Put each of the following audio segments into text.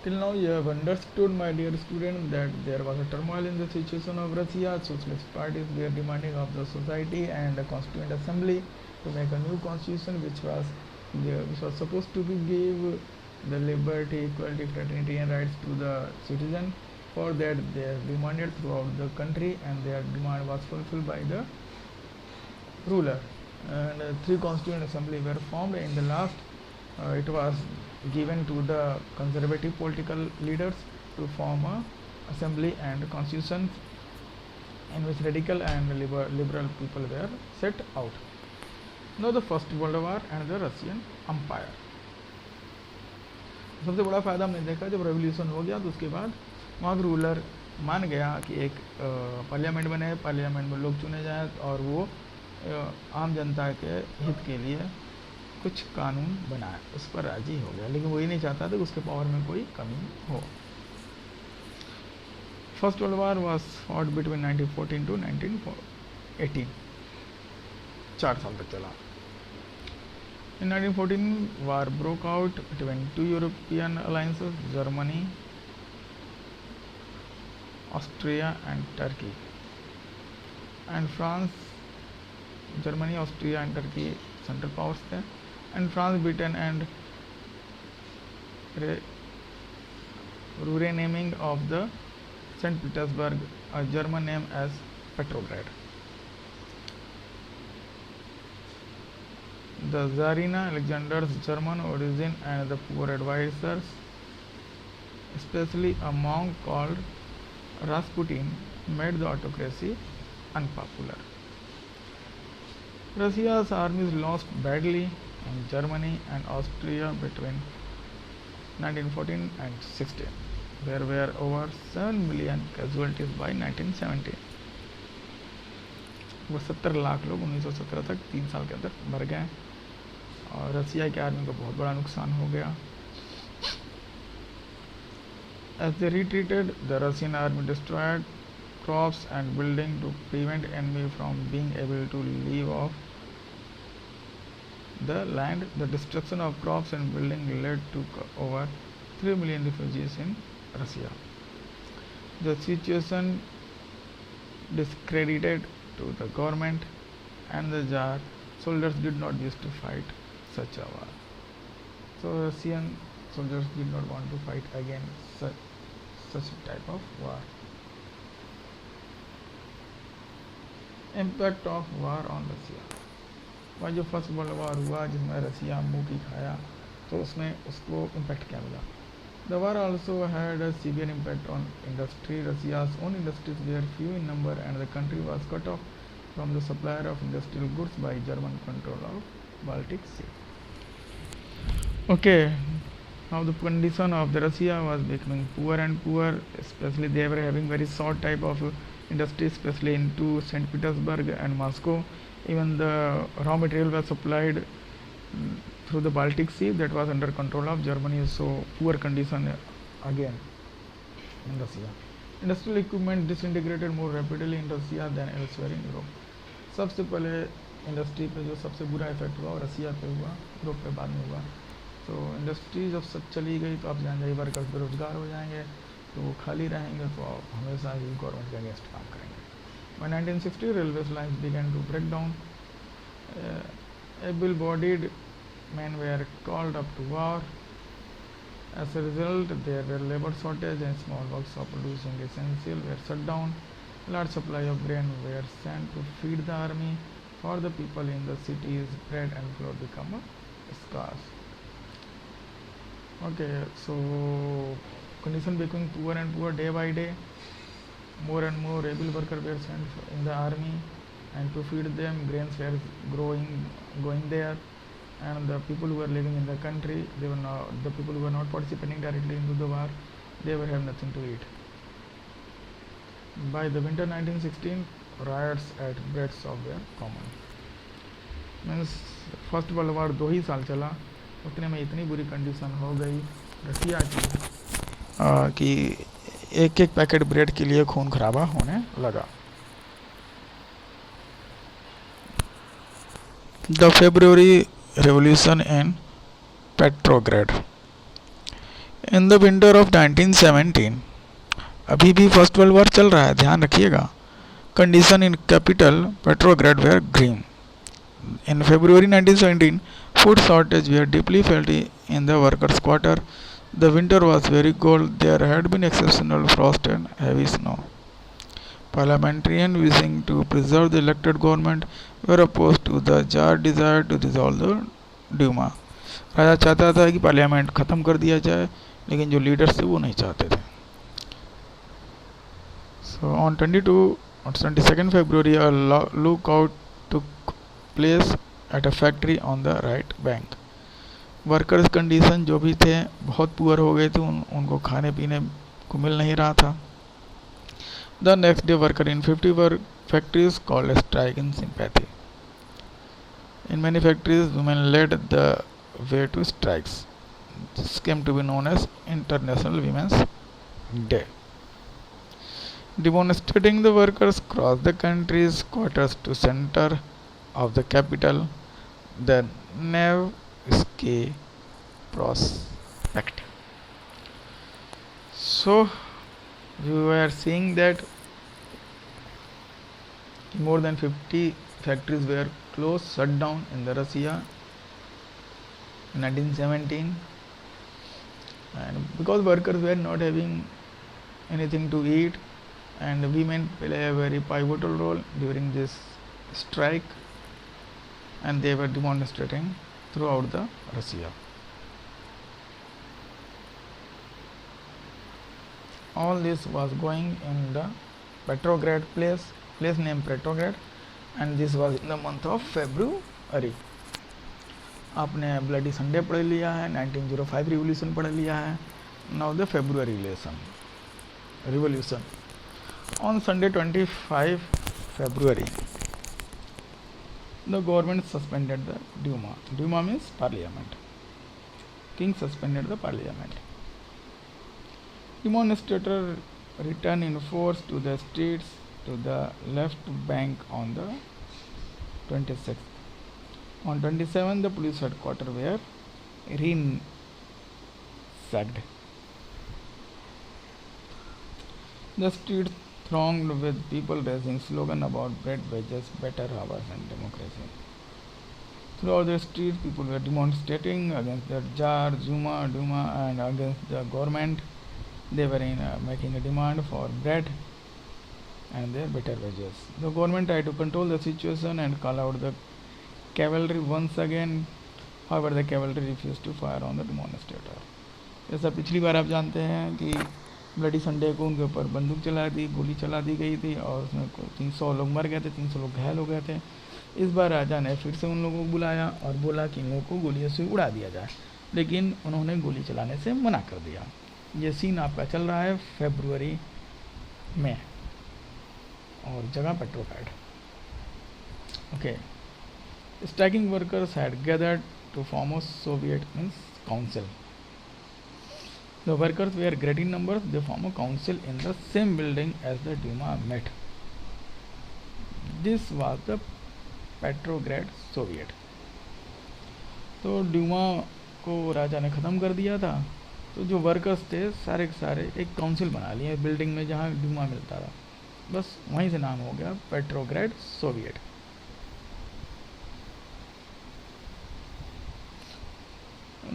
Till now you have understood, my dear student, that there was a turmoil in the situation of Russia. Socialist parties were demanding of the society and the Constituent Assembly to make a new constitution which was supposed to give the liberty, equality, fraternity and rights to the citizen. For that they demanded throughout the country, and their demand was fulfilled by the ruler. And three Constituent Assembly were formed. In the last, it was given to the conservative political leaders to form a assembly and constitution in which radical and liberal people were set out. Now the First World War and the Russian Empire. सबसे बड़ा फ़ायदा हमने देखा, जब revolution हो गया तो उसके बाद वहाँ रूलर मान गया कि एक पार्लियामेंट बने, पार्लियामेंट में लोग चुने जाएं और वो आम जनता के हित के लिए कुछ कानून बनाए, उस पर राजी हो गया। लेकिन वो ये नहीं चाहता था कि उसके पावर में कोई कमी हो। First world war was fought between 1914 to 1918, 4 साल तक चला। In 1914, war broke out between two European alliances, Germany, Austria and Turkey. And France, Germany, Austria and Turkey central powers थे, and France, Britain and renaming of the St. Petersburg, a German name, as Petrograd. The Tsarina Alexander's German origin and the poor advisors, especially a monk called Rasputin, made the autocracy unpopular. Russia's armies lost badly in Germany and Austria between 1914 and 16. There were over 7 million casualties by 1917. वो 70 लाख लोग 1917 तक 3 साल के अंदर मर गए और रसिया की आर्मी को बहुत बड़ा नुकसान हो गया। As they retreated, the Russian army destroyed crops and buildings to prevent enemy from being able to live off the land. The destruction of crops and buildings led to over 3 million refugees in Russia. The situation discredited to the government and the Tsar. Soldiers did not wish to fight such a war. So Russian soldiers did not want to fight against such type of war. Impact of war on Russia. वह जो first world वार हुआ जिसमें रसिया मुंह की खाया, तो उसमें उसको इम्पैक्ट क्या मिला? The war also had a severe impact on industry. Russia's own industries were few in number and the country was cut off from the supplier of industrial goods by German control of Baltic Sea. Okay, now the condition of the Russia was becoming poor and poor, especially they were having very short type of industry, especially into St. Petersburg and Moscow. Even the raw material was supplied through the Baltic Sea, that was under control of Germany, so poor condition again in Russia. Industrial equipment disintegrated more rapidly in Russia than elsewhere in Europe. सबसे पहले industry पे जो सबसे बुरा effect हुआ वो रसिया पे हुआ, यूरोप पे बाद में हुआ। तो इंडस्ट्री जब सब चली गई तो आप जान जाइए वर्कर्स बेरोजगार हो जाएंगे, तो वो खाली रहेंगे तो हमेशा ही गवर्नमेंट के अगेंस्ट काम करेंगे। By 1960, railway lines began to break down. Able-bodied men were called up to war. As a result, there were labor shortage and small workshops producing essential were shut down. Large supply of grain were sent to feed the army. For the people in the cities, bread and flour become scarce. Okay, so condition becoming poor and poor day by day. More and more able workers were sent in the army, and to feed them, grains were going there, and the people who were living in the country, the people who were not participating directly into the war, they were have nothing to eat. By the winter 1916, riots at Brest-Litovsk were common. Means first world वार 2 ही साल चला, उतने में इतनी बुरी condition हो गई रसिया की कि एक एक पैकेट ब्रेड के लिए खून खराबा होने लगा। The February revolution in Petrograd. In the winter of 1917, अभी भी फर्स्ट वर्ल्ड वॉर चल रहा है, ध्यान रखिएगा. Condition in capital Petrograd where grim. In February 1917, food shortage were deeply felt in the workers' quarter. The winter was very cold. There had been exceptional frost and heavy snow. Parliamentarians wishing to preserve the elected government were opposed to the Tsar's desire to dissolve the Duma. राजा चाहता था कि parliament ख़त्म कर दिया जाए, लेकिन जो leaders थे वो नहीं चाहते थे. So on 22nd February, a lookout took place at a factory on the right bank. Workers condition जो भी थे बहुत पुअर हो गए थे, उनको खाने पीने को मिल नहीं रहा था. The next day worker in 50 work factories called a strike in sympathy. In many factories, women led the way to strikes. This came to be known as International Women's Day. Demonstrating, the workers crossed the country's quarters to center of the capital, the Nevsky Prospect. So we were seeing that more than 50 factories were closed, shut down in the Russia in 1917, and because workers were not having anything to eat, and women play a very pivotal role during this strike, and they were demonstrating throughout the Russia. All this was going in the Petrograd place named Petrograd, and this was in the month of February. आपने bloody Sunday पढ़ लिया है, 1905 revolution पढ़ लिया है. Now the February revolution. On Sunday 25 February, the government suspended the Duma. Duma means parliament. King suspended the parliament. Demonstrators returned in force to the streets to the left bank on the 26th. On 27th, the police headquarters were ransacked. The streets thronged with people raising slogans about bread, wages, better hours, and democracy. Throughout the streets, people were demonstrating against the Tsar, Duma, and against the government. They were making a demand for bread and their better wages. The government tried to control the situation and call out the cavalry once again. However, the cavalry refused to fire on the demonstrators. जैसा पिछली बार आप जानते हैं कि bloody Sunday को उनके ऊपर बंदूक चला दी, गोली चला दी गई थी, और उसमें 300 लोग मर गए थे, 300 लोग घायल हो गए थे. इस बार राजा ने फिर से उन लोगों को बुलाया और बोला कि इन लोगों को गोलियों से उड़ा दिया जाए, लेकिन उन्होंने गोली चलाने से मना कर दिया. ये सीन आपका चल रहा है फरवरी में, और जगह Petrograd. Okay. Striking workers had gathered to form a soviet means council. The workers were great in numbers. They formed a council in the same building as the Duma met. This was the Petrograd Soviet. तो Dumas को राजा ने ख़त्म कर दिया था, तो जो workers थे सारे के सारे एक काउंसिल बना लिए बिल्डिंग में जहाँ ड्यूमा मिलता था. बस वहीं से नाम हो गया Petrograd Soviet.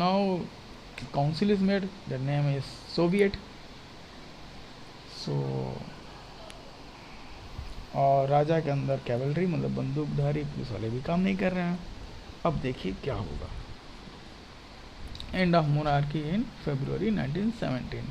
Now council is made, the name is Soviet. So और राजा के अंदर कैवलरी मतलब बंदूकधारी पुलिस वाले भी काम नहीं कर रहे हैं. अब देखिए क्या होगा. एंड ऑफ मोनार्की इन फरवरी 1917.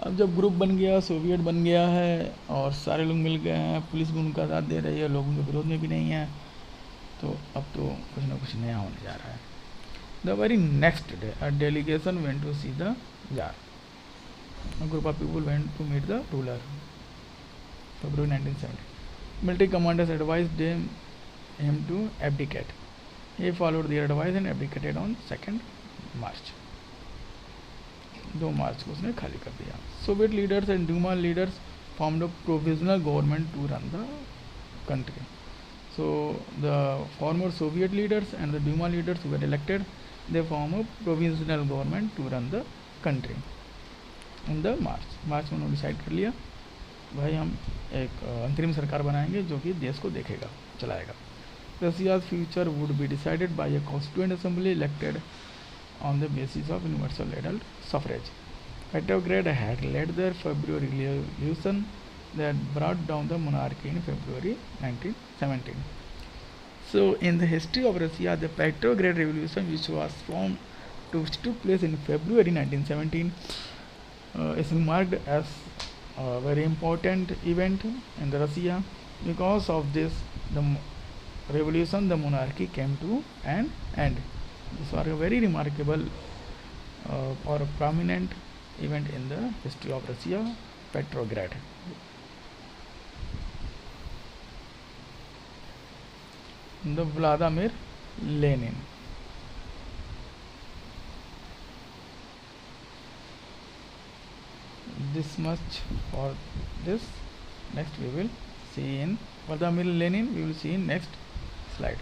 अब जब ग्रुप बन गया, सोवियत बन गया है और सारे लोग मिल गए हैं, पुलिस भी उनका साथ दे रही है, लोगों के विरोध में भी नहीं है, तो अब तो कुछ ना कुछ नया होने जा रहा है. The very next day, a delegation went to see the Tsar. A group of people went to meet the ruler. February 1970. Military commanders advised him to abdicate. He followed their advice and abdicated on 2nd March. 2 मार्च को उसने खाली कर दिया. Soviet leaders and Duma leaders formed a provisional government to run the country. So the former Soviet leaders and the Duma leaders who were elected, they form a provisional government to run the country in the March में उन्होंने decide कर लिया भाई हम एक अंतरिम सरकार बनाएंगे जो कि देश को देखेगा चलाएगा. Russia's future would be decided by a constituent assembly elected on the basis of universal adult suffrage. Petrograd had led the February revolution that brought down the monarchy in February 1917. So, in the history of Russia, the Petrograd Revolution, which took place in February 1917, is marked as a very important event in the Russia. Because of this, the revolution, the monarchy came to an end. This was a very remarkable or a prominent event in the history of Russia, Petrograd. The Vladimir Lenin. This much for this. Next we will see in Vladimir Lenin. We will see in next slide.